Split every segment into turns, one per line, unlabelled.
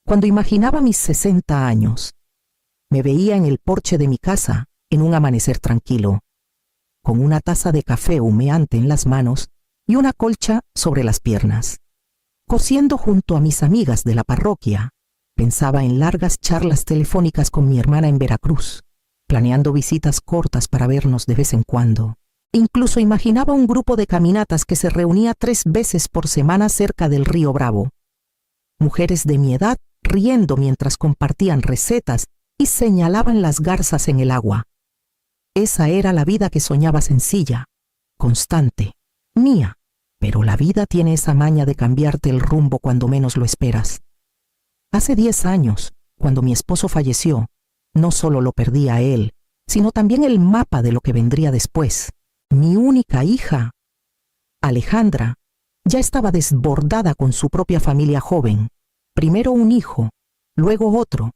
Cuando imaginaba mis 60 años, me veía en el porche de mi casa en un amanecer tranquilo, con una taza de café humeante en las manos y una colcha sobre las piernas. Cosiendo junto a mis amigas de la parroquia, pensaba en largas charlas telefónicas con mi hermana en Veracruz, planeando visitas cortas para vernos de vez en cuando. Incluso imaginaba un grupo de caminatas que se reunía 3 veces por semana cerca del río Bravo. Mujeres de mi edad riendo mientras compartían recetas y señalaban las garzas en el agua. Esa era la vida que soñaba, sencilla, constante, mía. Pero la vida tiene esa maña de cambiarte el rumbo cuando menos lo esperas. Hace 10 años, cuando mi esposo falleció, no solo lo perdí a él, sino también el mapa de lo que vendría después. Mi única hija, Alejandra, ya estaba desbordada con su propia familia joven. Primero un hijo, luego otro,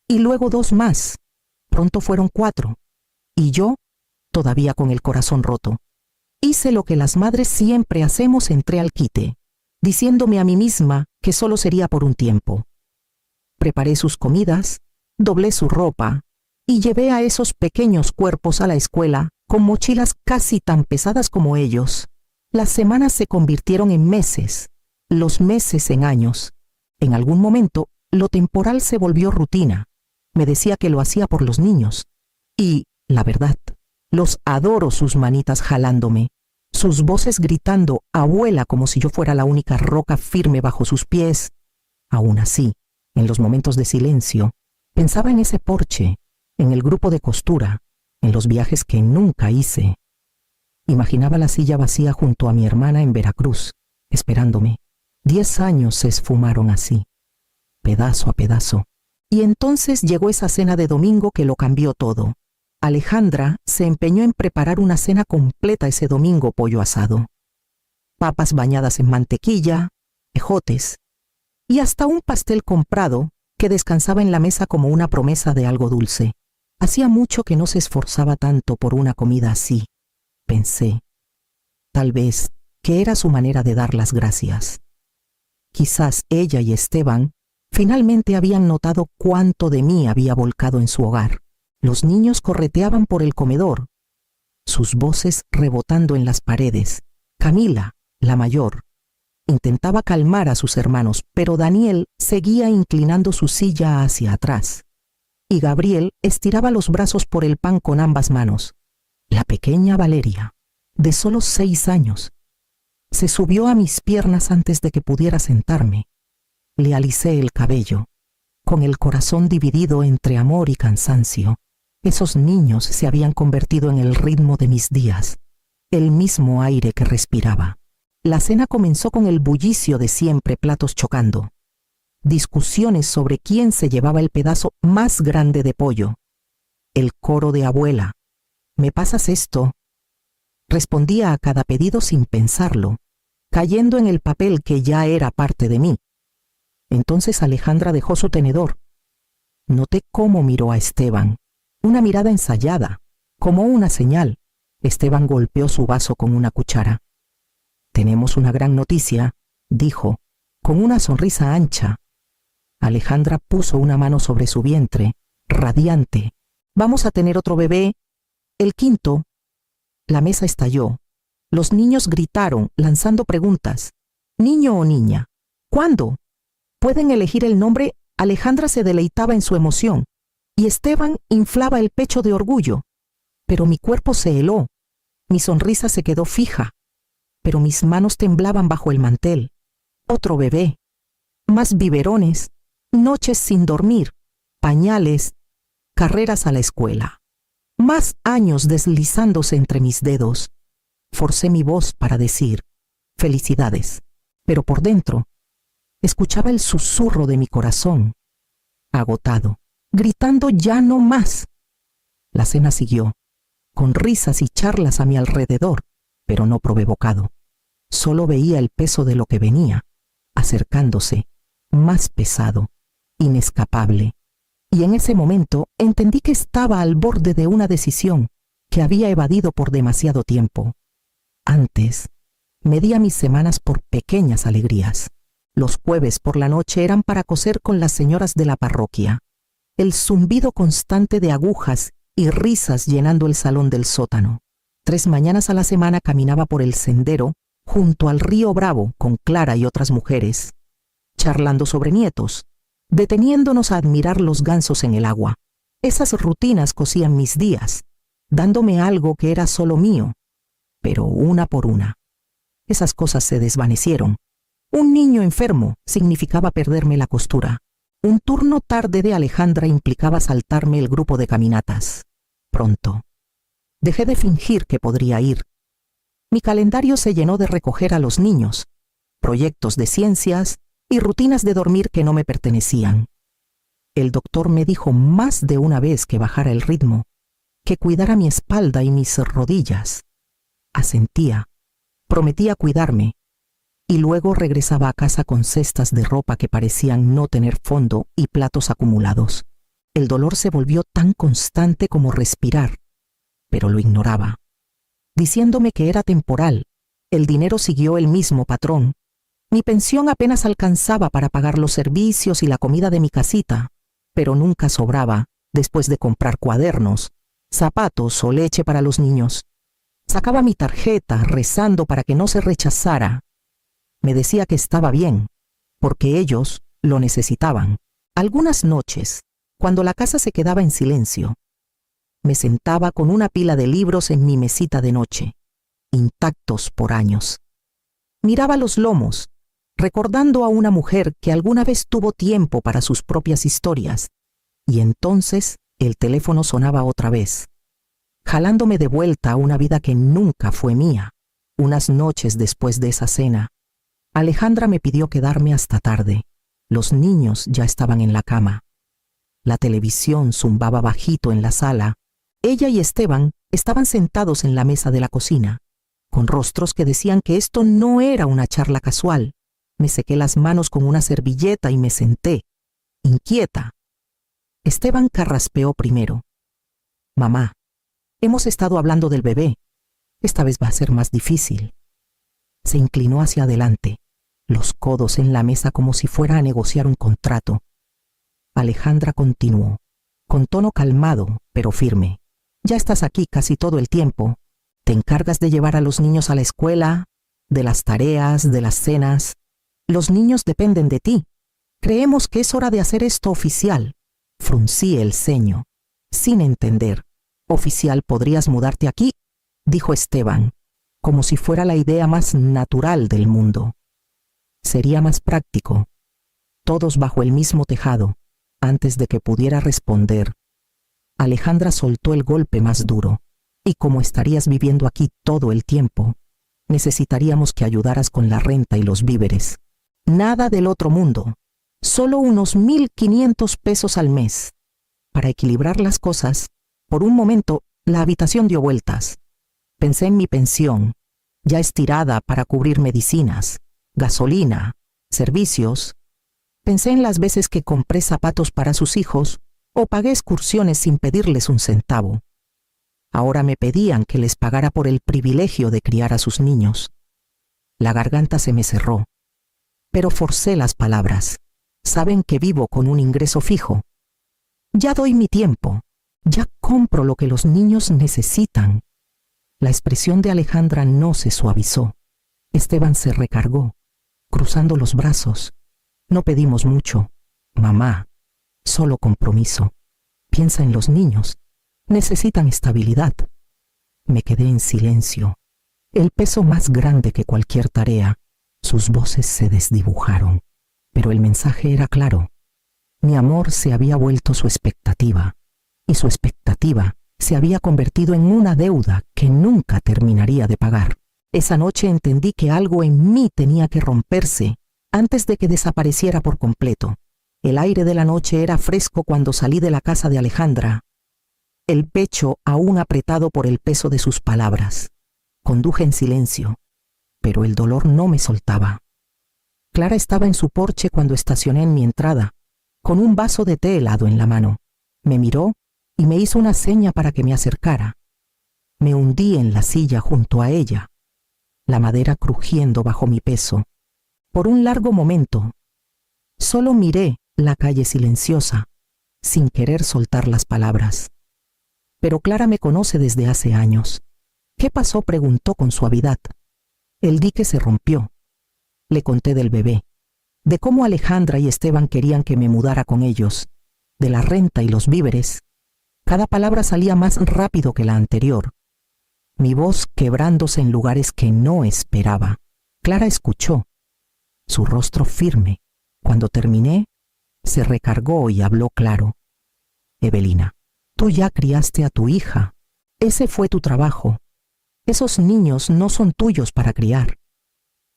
y luego 2 más. Pronto fueron 4. Y yo, todavía con el corazón roto. Hice lo que las madres siempre hacemos, entré al quite, diciéndome a mí misma que solo sería por un tiempo. Preparé sus comidas, doblé su ropa y llevé a esos pequeños cuerpos a la escuela con mochilas casi tan pesadas como ellos. Las semanas se convirtieron en meses, los meses en años. En algún momento, lo temporal se volvió rutina. Me decía que lo hacía por los niños. Y, la verdad, los adoro, sus manitas jalándome, sus voces gritando abuela como si yo fuera la única roca firme bajo sus pies. Aún así, en los momentos de silencio, pensaba en ese porche, en el grupo de costura, en los viajes que nunca hice. Imaginaba la silla vacía junto a mi hermana en Veracruz, esperándome. 10 años se esfumaron así, pedazo a pedazo. Y entonces llegó esa cena de domingo que lo cambió todo. Alejandra se empeñó en preparar una cena completa ese domingo: pollo asado, papas bañadas en mantequilla, ejotes y hasta un pastel comprado que descansaba en la mesa como una promesa de algo dulce. Hacía mucho que no se esforzaba tanto por una comida así. Pensé, tal vez, que era su manera de dar las gracias. Quizás ella y Esteban finalmente habían notado cuánto de mí había volcado en su hogar. Los niños correteaban por el comedor, sus voces rebotando en las paredes. Camila, la mayor, intentaba calmar a sus hermanos, pero Daniel seguía inclinando su silla hacia atrás, y Gabriel estiraba los brazos por el pan con ambas manos. La pequeña Valeria, de solo 6 años, se subió a mis piernas antes de que pudiera sentarme. Le alicé el cabello, con el corazón dividido entre amor y cansancio. Esos niños se habían convertido en el ritmo de mis días, el mismo aire que respiraba. La cena comenzó con el bullicio de siempre, platos chocando, discusiones sobre quién se llevaba el pedazo más grande de pollo. El coro de abuela, ¿me pasas esto? Respondía a cada pedido sin pensarlo, cayendo en el papel que ya era parte de mí. Entonces Alejandra dejó su tenedor. Noté cómo miró a Esteban, una mirada ensayada, como una señal. Esteban golpeó su vaso con una cuchara. «Tenemos una gran noticia», dijo, con una sonrisa ancha. Alejandra puso una mano sobre su vientre, radiante. «Vamos a tener otro bebé, el 5.» La mesa estalló. Los niños gritaron, lanzando preguntas. «¿Niño o niña? ¿Cuándo? ¿Pueden elegir el nombre?» Alejandra se deleitaba en su emoción, y Esteban inflaba el pecho de orgullo. Pero mi cuerpo se heló, mi sonrisa se quedó fija, pero mis manos temblaban bajo el mantel. Otro bebé, más biberones, noches sin dormir, pañales, carreras a la escuela. Más años deslizándose entre mis dedos. Forcé mi voz para decir felicidades, pero por dentro escuchaba el susurro de mi corazón, agotado, gritando ya no más. La cena siguió, con risas y charlas a mi alrededor, pero no probé bocado. Solo veía el peso de lo que venía, acercándose, más pesado, inescapable. Y en ese momento entendí que estaba al borde de una decisión que había evadido por demasiado tiempo. Antes, medía mis semanas por pequeñas alegrías. Los jueves por la noche eran para coser con las señoras de la parroquia. El zumbido constante de agujas y risas llenando el salón del sótano. 3 mañanas a la semana caminaba por el sendero junto al río Bravo con Clara y otras mujeres, charlando sobre nietos, deteniéndonos a admirar los gansos en el agua. Esas rutinas cosían mis días, dándome algo que era solo mío, pero una por una. Esas cosas se desvanecieron. Un niño enfermo significaba perderme la costura. Un turno tarde de Alejandra implicaba saltarme el grupo de caminatas. Pronto. Dejé de fingir que podría ir. Mi calendario se llenó de recoger a los niños, proyectos de ciencias y rutinas de dormir que no me pertenecían. El doctor me dijo más de una vez que bajara el ritmo, que cuidara mi espalda y mis rodillas. Asentía, prometía cuidarme, y luego regresaba a casa con cestas de ropa que parecían no tener fondo y platos acumulados. El dolor se volvió tan constante como respirar, pero lo ignoraba, diciéndome que era temporal. El dinero siguió el mismo patrón. Mi pensión apenas alcanzaba para pagar los servicios y la comida de mi casita, pero nunca sobraba después de comprar cuadernos, zapatos o leche para los niños. Sacaba mi tarjeta rezando para que no se rechazara. Me decía que estaba bien, porque ellos lo necesitaban. Algunas noches, cuando la casa se quedaba en silencio, me sentaba con una pila de libros en mi mesita de noche, intactos por años. Miraba los lomos, recordando a una mujer que alguna vez tuvo tiempo para sus propias historias, y entonces el teléfono sonaba otra vez, jalándome de vuelta a una vida que nunca fue mía. Unas noches después de esa cena, Alejandra me pidió quedarme hasta tarde. Los niños ya estaban en la cama. La televisión zumbaba bajito en la sala. Ella y Esteban estaban sentados en la mesa de la cocina, con rostros que decían que esto no era una charla casual. Me sequé las manos con una servilleta y me senté, inquieta. Esteban carraspeó primero. Mamá, hemos estado hablando del bebé. Esta vez va a ser más difícil. Se inclinó hacia adelante, los codos en la mesa como si fuera a negociar un contrato. Alejandra continuó, con tono calmado, pero firme. Ya estás aquí casi todo el tiempo. Te encargas de llevar a los niños a la escuela, de las tareas, de las cenas. Los niños dependen de ti. Creemos que es hora de hacer esto oficial. Fruncí el ceño, sin entender. Oficial, ¿podrías mudarte aquí?, dijo Esteban, como si fuera la idea más natural del mundo. Sería más práctico. Todos bajo el mismo tejado. Antes de que pudiera responder, Alejandra soltó el golpe más duro. Y como estarías viviendo aquí todo el tiempo, necesitaríamos que ayudaras con la renta y los víveres. Nada del otro mundo. Solo unos 1,500 pesos al mes. Para equilibrar las cosas, por un momento, la habitación dio vueltas. Pensé en mi pensión, ya estirada para cubrir medicinas, gasolina, servicios. Pensé en las veces que compré zapatos para sus hijos o pagué excursiones sin pedirles un centavo. Ahora me pedían que les pagara por el privilegio de criar a sus niños. La garganta se me cerró, pero forcé las palabras. Saben que vivo con un ingreso fijo. Ya doy mi tiempo, ya compro lo que los niños necesitan. La expresión de Alejandra no se suavizó. Esteban se recargó, cruzando los brazos. No pedimos mucho, mamá, solo compromiso. Piensa en los niños. Necesitan estabilidad. Me quedé en silencio. El peso más grande que cualquier tarea. Sus voces se desdibujaron, pero el mensaje era claro. Mi amor se había vuelto su expectativa, y su expectativa se había convertido en una deuda que nunca terminaría de pagar. Esa noche entendí que algo en mí tenía que romperse antes de que desapareciera por completo. El aire de la noche era fresco cuando salí de la casa de Alejandra, el pecho aún apretado por el peso de sus palabras. Conduje en silencio, pero el dolor no me soltaba. Clara estaba en su porche cuando estacioné en mi entrada, con un vaso de té helado en la mano. Me miró y me hizo una seña para que me acercara. Me hundí en la silla junto a ella, la madera crujiendo bajo mi peso. Por un largo momento, solo miré la calle silenciosa, sin querer soltar las palabras. Pero Clara me conoce desde hace años. ¿Qué pasó?, preguntó con suavidad. El dique se rompió. Le conté del bebé, de cómo Alejandra y Esteban querían que me mudara con ellos, de la renta y los víveres. Cada palabra salía más rápido que la anterior, mi voz quebrándose en lugares que no esperaba. Clara escuchó, su rostro firme. Cuando terminé, se recargó y habló claro. Evelina, tú ya criaste a tu hija. Ese fue tu trabajo. Esos niños no son tuyos para criar.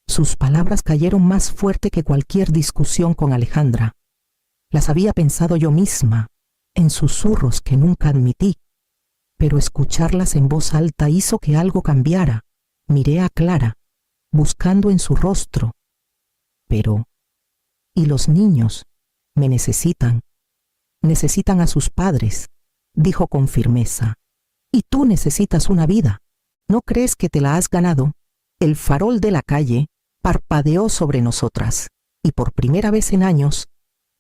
Sus palabras cayeron más fuerte que cualquier discusión con Alejandra. Las había pensado yo misma, en susurros que nunca admití, pero escucharlas en voz alta hizo que algo cambiara. Miré a Clara, buscando en su rostro. Pero, ¿y los niños? Me necesitan. Necesitan a sus padres, dijo con firmeza. Y tú necesitas una vida. ¿No crees que te la has ganado? El farol de la calle parpadeó sobre nosotras, y por primera vez en años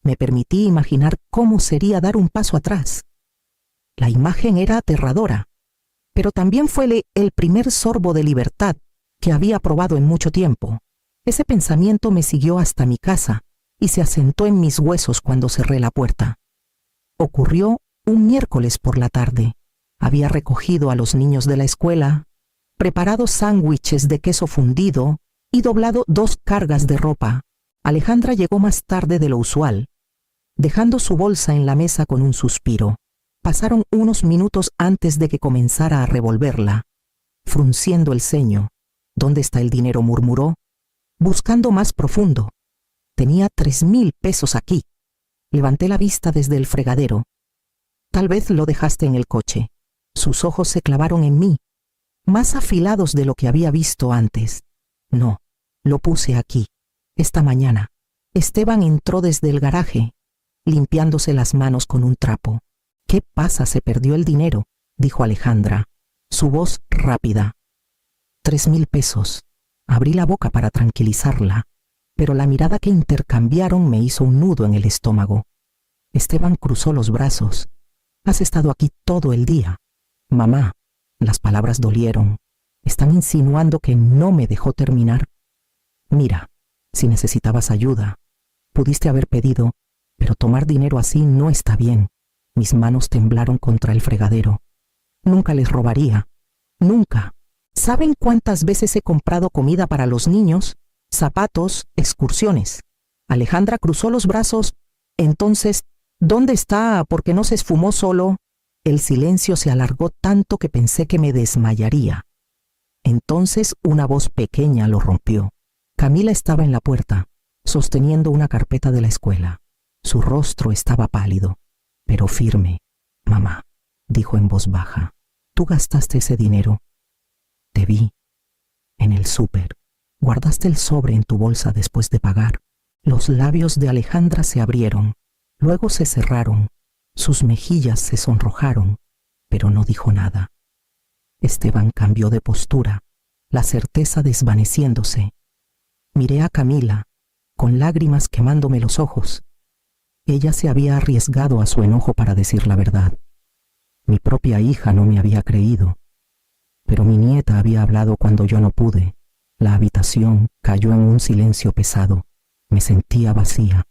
me permití imaginar cómo sería dar un paso atrás. La imagen era aterradora, pero también fue el primer sorbo de libertad que había probado en mucho tiempo. Ese pensamiento me siguió hasta mi casa y se asentó en mis huesos cuando cerré la puerta. Ocurrió un miércoles por la tarde. Había recogido a los niños de la escuela, preparado sándwiches de queso fundido y doblado 2 cargas de ropa. Alejandra llegó más tarde de lo usual, dejando su bolsa en la mesa con un suspiro. Pasaron unos minutos antes de que comenzara a revolverla. Frunciendo el ceño. ¿Dónde está el dinero?, murmuró, buscando más profundo. Tenía 3,000 pesos aquí. Levanté la vista desde el fregadero. Tal vez lo dejaste en el coche. Sus ojos se clavaron en mí, más afilados de lo que había visto antes. No, lo puse aquí, esta mañana. Esteban entró desde el garaje, limpiándose las manos con un trapo. ¿Qué pasa? Se perdió el dinero, dijo Alejandra, su voz rápida. 3,000 pesos. Abrí la boca para tranquilizarla, pero la mirada que intercambiaron me hizo un nudo en el estómago. Esteban cruzó los brazos. Has estado aquí todo el día. Mamá, las palabras dolieron. ¿Están insinuando que no me dejó terminar? Mira, si necesitabas ayuda, pudiste haber pedido, pero tomar dinero así no está bien. Mis manos temblaron contra el fregadero. Nunca les robaría. Nunca. ¿Saben cuántas veces he comprado comida para los niños? Zapatos, excursiones. Alejandra cruzó los brazos. Entonces, ¿dónde está? ¿Por qué no se esfumó solo? El silencio se alargó tanto que pensé que me desmayaría. Entonces una voz pequeña lo rompió. Camila estaba en la puerta, sosteniendo una carpeta de la escuela. Su rostro estaba pálido, pero firme. Mamá, dijo en voz baja, ¿tú gastaste ese dinero? Te vi. En el súper. Guardaste el sobre en tu bolsa después de pagar. Los labios de Alejandra se abrieron, luego se cerraron. Sus mejillas se sonrojaron, pero no dijo nada. Esteban cambió de postura, la certeza desvaneciéndose. Miré a Camila, con lágrimas quemándome los ojos. Ella se había arriesgado a su enojo para decir la verdad. Mi propia hija no me había creído, pero mi nieta había hablado cuando yo no pude. La habitación cayó en un silencio pesado. Me sentía vacía,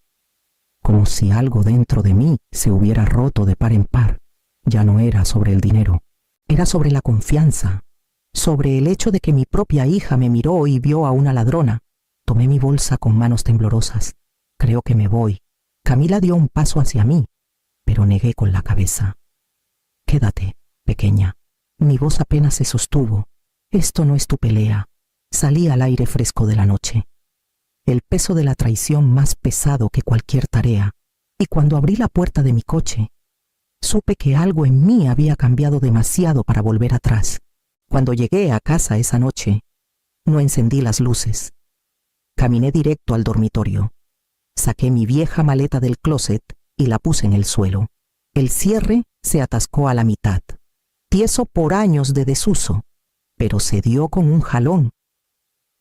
como si algo dentro de mí se hubiera roto de par en par. Ya no era sobre el dinero, era sobre la confianza, sobre el hecho de que mi propia hija me miró y vio a una ladrona. Tomé mi bolsa con manos temblorosas. Creo que me voy. Camila dio un paso hacia mí, pero negué con la cabeza. Quédate, pequeña. Mi voz apenas se sostuvo. Esto no es tu pelea. Salí al aire fresco de la noche. El peso de la traición más pesado que cualquier tarea, y cuando abrí la puerta de mi coche, supe que algo en mí había cambiado demasiado para volver atrás. Cuando llegué a casa esa noche, no encendí las luces. Caminé directo al dormitorio. Saqué mi vieja maleta del closet y la puse en el suelo. El cierre se atascó a la mitad, tieso por años de desuso, pero se dio con un jalón.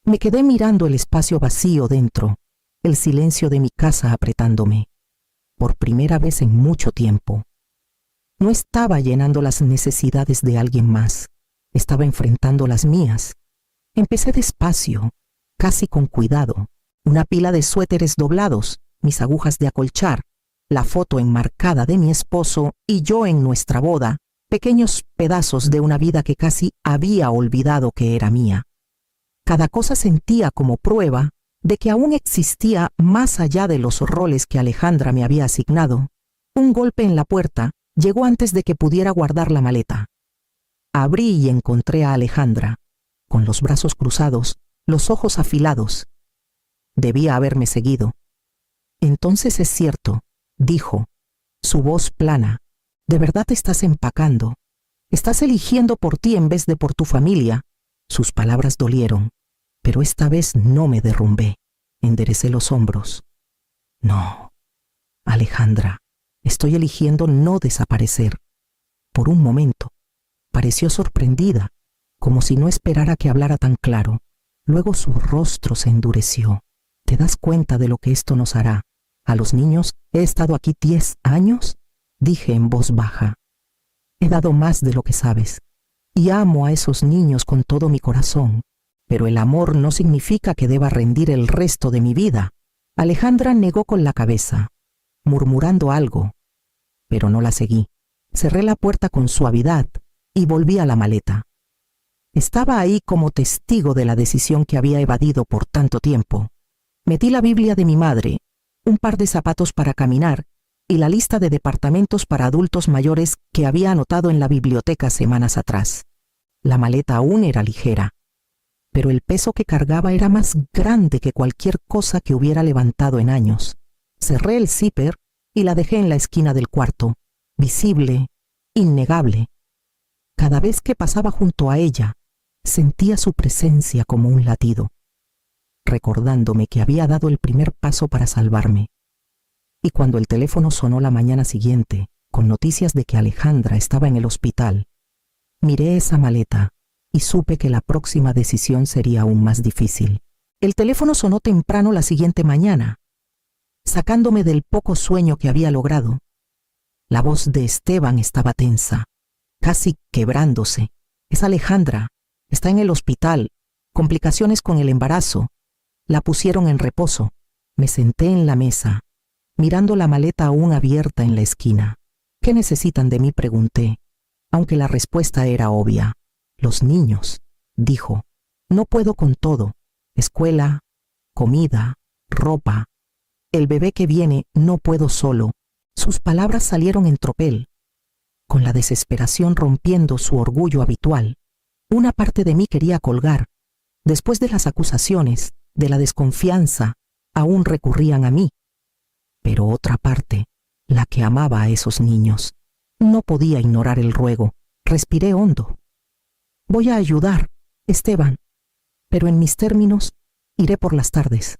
Me quedé mirando el espacio vacío dentro, el silencio de mi casa apretándome. Por primera vez en mucho tiempo. No estaba llenando las necesidades de alguien más, estaba enfrentando las mías. Empecé despacio, casi con cuidado. Una pila de suéteres doblados, mis agujas de acolchar, la foto enmarcada de mi esposo y yo en nuestra boda, pequeños pedazos de una vida que casi había olvidado que era mía. Cada cosa sentía como prueba de que aún existía más allá de los roles que Alejandra me había asignado. Un golpe en la puerta llegó antes de que pudiera guardar la maleta. Abrí y encontré a Alejandra, con los brazos cruzados, los ojos afilados. Debía haberme seguido. Entonces es cierto, dijo, su voz plana. ¿De verdad estás empacando? ¿Estás eligiendo por ti en vez de por tu familia? Sus palabras dolieron, pero esta vez no me derrumbé. Enderecé los hombros. No, Alejandra, estoy eligiendo no desaparecer. Por un momento, pareció sorprendida, como si no esperara que hablara tan claro. Luego su rostro se endureció. ¿Te das cuenta de lo que esto nos hará? ¿A los niños he estado aquí 10 años? Dije en voz baja. He dado más de lo que sabes, y amo a esos niños con todo mi corazón, pero el amor no significa que deba rendir el resto de mi vida. Alejandra negó con la cabeza, murmurando algo, pero no la seguí. Cerré la puerta con suavidad y volví a la maleta. Estaba ahí como testigo de la decisión que había evadido por tanto tiempo. Metí la Biblia de mi madre, un par de zapatos para caminar y la lista de departamentos para adultos mayores que había anotado en la biblioteca semanas atrás. La maleta aún era ligera, pero el peso que cargaba era más grande que cualquier cosa que hubiera levantado en años. Cerré el zipper y la dejé en la esquina del cuarto, visible, innegable. Cada vez que pasaba junto a ella, sentía su presencia como un latido, recordándome que había dado el primer paso para salvarme. Y cuando el teléfono sonó la mañana siguiente, con noticias de que Alejandra estaba en el hospital, miré esa maleta y supe que la próxima decisión sería aún más difícil. El teléfono sonó temprano la siguiente mañana, sacándome del poco sueño que había logrado. La voz de Esteban estaba tensa, casi quebrándose. Es Alejandra, está en el hospital, complicaciones con el embarazo. La pusieron en reposo. Me senté en la mesa, mirando la maleta aún abierta en la esquina. ¿Qué necesitan de mí?, pregunté, aunque la respuesta era obvia. Los niños, dijo. No puedo con todo. Escuela, comida, ropa. El bebé que viene no puedo solo. Sus palabras salieron en tropel, con la desesperación rompiendo su orgullo habitual. Una parte de mí quería colgar. Después de las acusaciones, de la desconfianza, aún recurrían a mí. Pero otra parte, la que amaba a esos niños, no podía ignorar el ruego. Respiré hondo. Voy a ayudar, Esteban, pero en mis términos, iré por las tardes.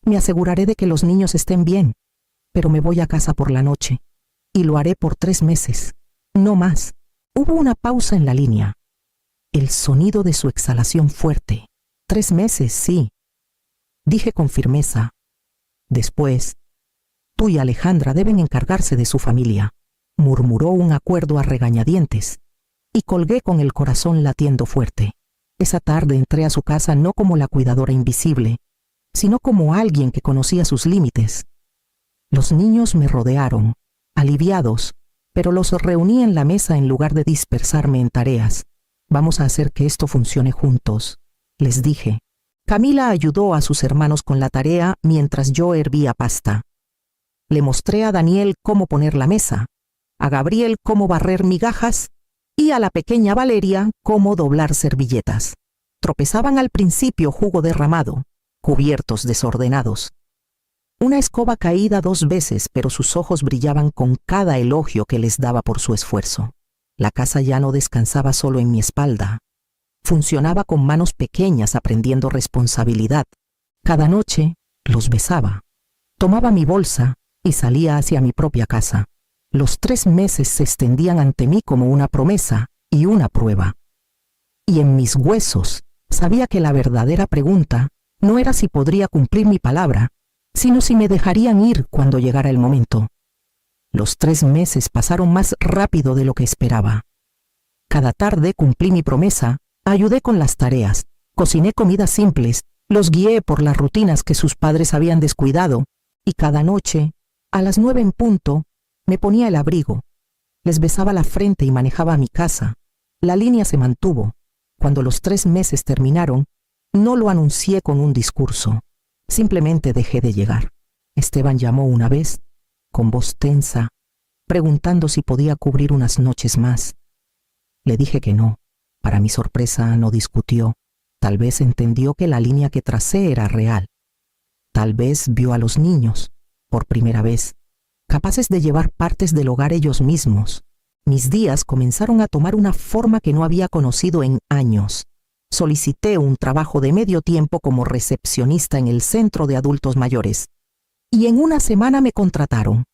Me aseguraré de que los niños estén bien, pero me voy a casa por la noche, y lo haré por 3 meses, no más. Hubo una pausa en la línea. El sonido de su exhalación fuerte. 3 meses, sí. Dije con firmeza. Después, tú y Alejandra deben encargarse de su familia. Murmuró un acuerdo a regañadientes, y colgué con el corazón latiendo fuerte. Esa tarde entré a su casa no como la cuidadora invisible, sino como alguien que conocía sus límites. Los niños me rodearon, aliviados, pero los reuní en la mesa en lugar de dispersarme en tareas. Vamos a hacer que esto funcione juntos, les dije. Camila ayudó a sus hermanos con la tarea mientras yo hervía pasta. Le mostré a Daniel cómo poner la mesa, a Gabriel cómo barrer migajas y a la pequeña Valeria cómo doblar servilletas. Tropezaban al principio jugo derramado, cubiertos desordenados. Una escoba caída 2 veces, pero sus ojos brillaban con cada elogio que les daba por su esfuerzo. La casa ya no descansaba solo en mi espalda. Funcionaba con manos pequeñas aprendiendo responsabilidad. Cada noche los besaba. Tomaba mi bolsa y salía hacia mi propia casa. Los 3 meses se extendían ante mí como una promesa y una prueba. Y en mis huesos Sabía que la verdadera pregunta no era si podría cumplir mi palabra, sino si me dejarían ir cuando llegara el momento. Los 3 meses pasaron más rápido de lo que esperaba. Cada tarde cumplí mi promesa, ayudé con las tareas, cociné comidas simples, los guié por las rutinas que sus padres habían descuidado, y cada noche, a las 9 en punto, me ponía el abrigo, les besaba la frente y manejaba a mi casa. La línea se mantuvo. Cuando los 3 meses terminaron, no lo anuncié con un discurso. Simplemente dejé de llegar. Esteban llamó una vez, con voz tensa, preguntando si podía cubrir unas noches más. Le dije que no. Para mi sorpresa, no discutió. Tal vez entendió que la línea que tracé era real. Tal vez vio a los niños, por primera vez, capaces de llevar partes del hogar ellos mismos. Mis días comenzaron a tomar una forma que no había conocido en años. Solicité un trabajo de medio tiempo como recepcionista en el centro de adultos mayores, y en una semana me contrataron.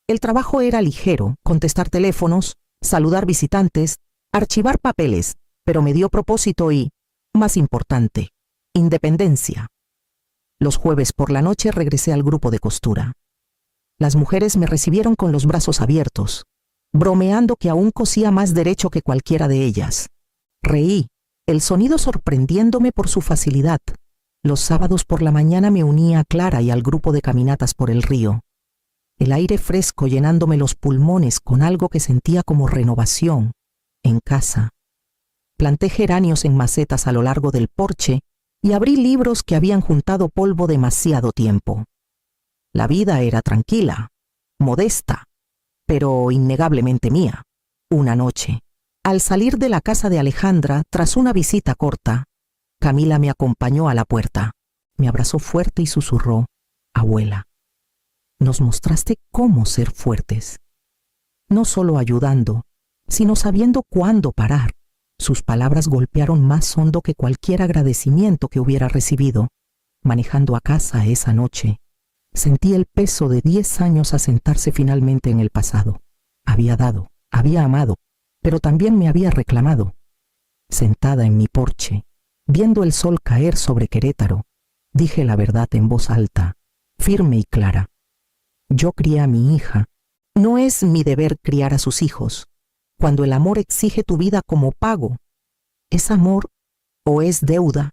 El trabajo era ligero: contestar teléfonos, saludar visitantes, archivar papeles, pero me dio propósito y, más importante, independencia. Los jueves por la noche regresé al grupo de costura. Las mujeres me recibieron con los brazos abiertos, bromeando que aún cosía más derecho que cualquiera de ellas. Reí, el sonido sorprendiéndome por su facilidad. Los sábados por la mañana me unía a Clara y al grupo de caminatas por el río. El aire fresco llenándome los pulmones con algo que sentía como renovación, en casa. Planté geranios en macetas a lo largo del porche y abrí libros que habían juntado polvo demasiado tiempo. La vida era tranquila, modesta, pero innegablemente mía. Una noche, al salir de la casa de Alejandra tras una visita corta, Camila me acompañó a la puerta. Me abrazó fuerte y susurró: «Abuela, nos mostraste cómo ser fuertes. No solo ayudando, sino sabiendo cuándo parar». Sus palabras golpearon más hondo que cualquier agradecimiento que hubiera recibido. Manejando a casa esa noche, sentí el peso de 10 años asentarse finalmente en el pasado. Había dado, había amado, pero también me había reclamado. Sentada en mi porche, viendo el sol caer sobre Querétaro, dije la verdad en voz alta, firme y clara. Yo crié a mi hija. No es mi deber criar a sus hijos. Cuando el amor exige tu vida como pago, ¿es amor o es deuda?